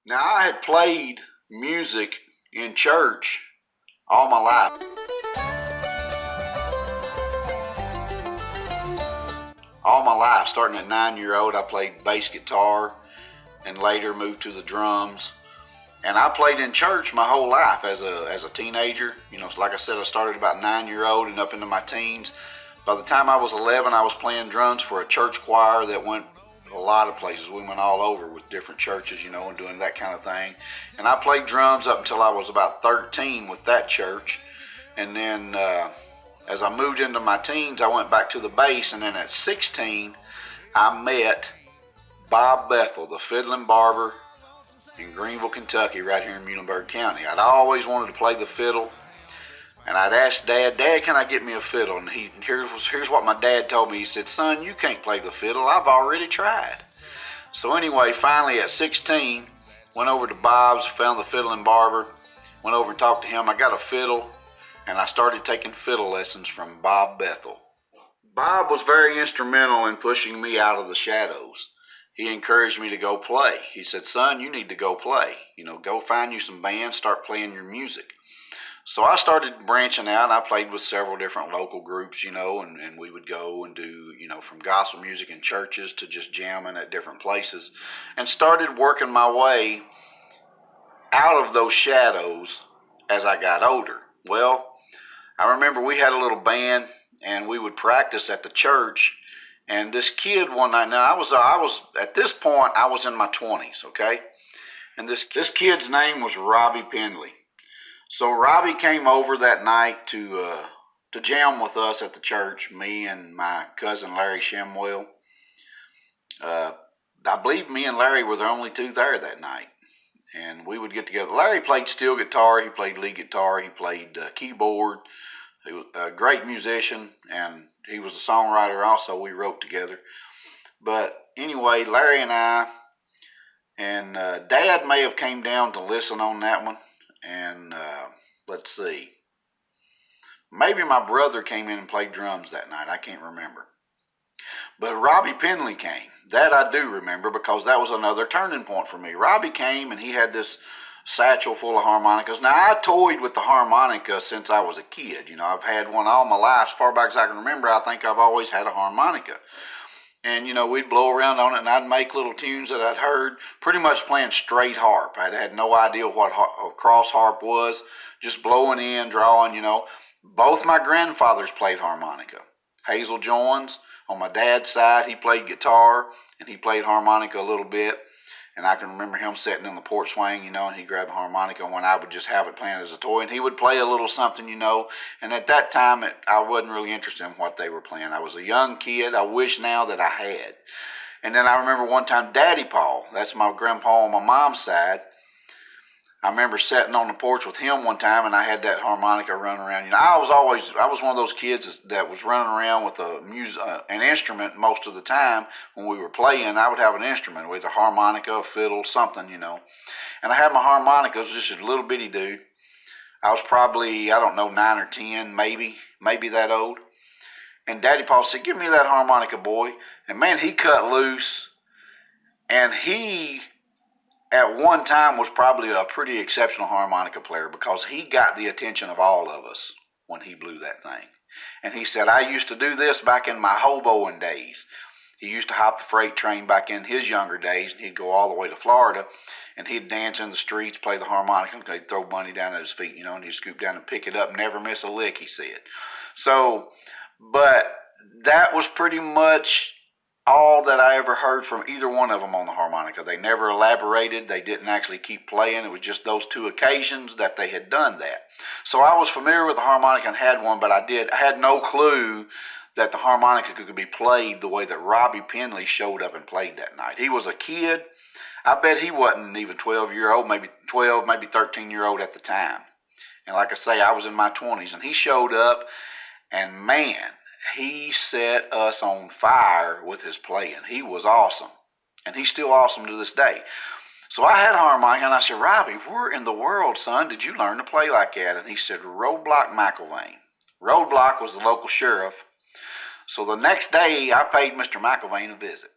Now, I had played music in church all my life. All my life, starting at 9 years old, I played bass guitar and later moved to the drums. And I played in church my whole life as a teenager. You know, like I said, I started about 9 years old and up into my teens. By the time I was 11, I was playing drums for a church choir that went a lot of places. We went all over with different churches, you know, and doing that kind of thing. And I played drums up until I was about 13 with that church. And then as I moved into my teens, I went back to the bass. And then at 16, I met Bob Bethel, the fiddling barber in Greenville, Kentucky, right here in Muhlenberg County. I'd always wanted to play the fiddle. And I'd asked Dad, can I get me a fiddle? And here's what my dad told me. He said, son, you can't play the fiddle. I've already tried. So anyway, finally at 16, went over to Bob's, found the fiddling barber, went over and talked to him. I got a fiddle, and I started taking fiddle lessons from Bob Bethel. Bob was very instrumental in pushing me out of the shadows. He encouraged me to go play. He said, son, you need to go play. You know, go find you some bands, start playing your music. So I started branching out. I played with several different local groups, you know, and we would go and do, you know, from gospel music in churches to just jamming at different places, and started working my way out of those shadows as I got older. Well, I remember we had a little band and we would practice at the church, and this kid one night, now I was at this point I was in my 20s, okay? And this kid's name was Robbie Penley. So Robbie came over that night to jam with us at the church, me and my cousin Larry Shemwell. I believe me and Larry were the only two there that night, and we would get together. Larry played steel guitar, he played lead guitar, he played keyboard. He was a great musician, and he was a songwriter also. We wrote together. But anyway, Larry and I, and Dad may have came down to listen on that one. And let's see, maybe my brother came in and played drums that night. I can't remember. But Robbie Penley came. That I do remember, because that was another turning point for me. Robbie came and he had this satchel full of harmonicas. Now, I toyed with the harmonica since I was a kid. You know, I've had one all my life. As far back as I can remember, I think I've always had a harmonica. And, you know, we'd blow around on it, and I'd make little tunes that I'd heard, pretty much playing straight harp. I had no idea what a cross harp was, just blowing in, drawing, you know. Both my grandfathers played harmonica. Hazel Jones, on my dad's side, he played guitar, and he played harmonica a little bit. And I can remember him sitting in the porch swing, you know, and he'd grab a harmonica when I would just have it playing as a toy. And he would play a little something, you know. And at that time, I wasn't really interested in what they were playing. I was a young kid. I wish now that I had. And then I remember one time, Daddy Paul, that's my grandpa on my mom's side, I remember sitting on the porch with him one time, and I had that harmonica running around. You know, I was one of those kids that was running around with an instrument most of the time. When we were playing, I would have an instrument, with a harmonica, a fiddle, something, you know. And I had my harmonica. It was just a little bitty dude. I was probably, I don't know, 9 or 10, maybe that old. And Daddy Paul said, give me that harmonica, boy. And man, he cut loose, and he at one time was probably a pretty exceptional harmonica player, because he got the attention of all of us when he blew that thing. And he said, I used to do this back in my hoboing days. He used to hop the freight train back in his younger days, and he'd go all the way to Florida, and he'd dance in the streets, play the harmonica, and he'd throw money down at his feet, you know, and he'd scoop down and pick it up, never miss a lick, he said. So, but that was pretty much all that I ever heard from either one of them on the harmonica. They never elaborated. They didn't actually keep playing. It was just those two occasions that they had done that. So I was familiar with the harmonica and had one, but I had no clue that the harmonica could be played the way that Robbie Penley showed up and played that night. He was a kid. I bet he wasn't even 12-year-old, maybe 12, maybe 13-year-old at the time. And like I say, I was in my 20s, and he showed up, and man, he set us on fire with his playing. He was awesome, and he's still awesome to this day. So I had a harmonica, and I said, Robbie, where in the world, son, did you learn to play like that? And he said, Roadblock McIlvaine. Roadblock was the local sheriff. So the next day, I paid Mr. McIlvaine a visit.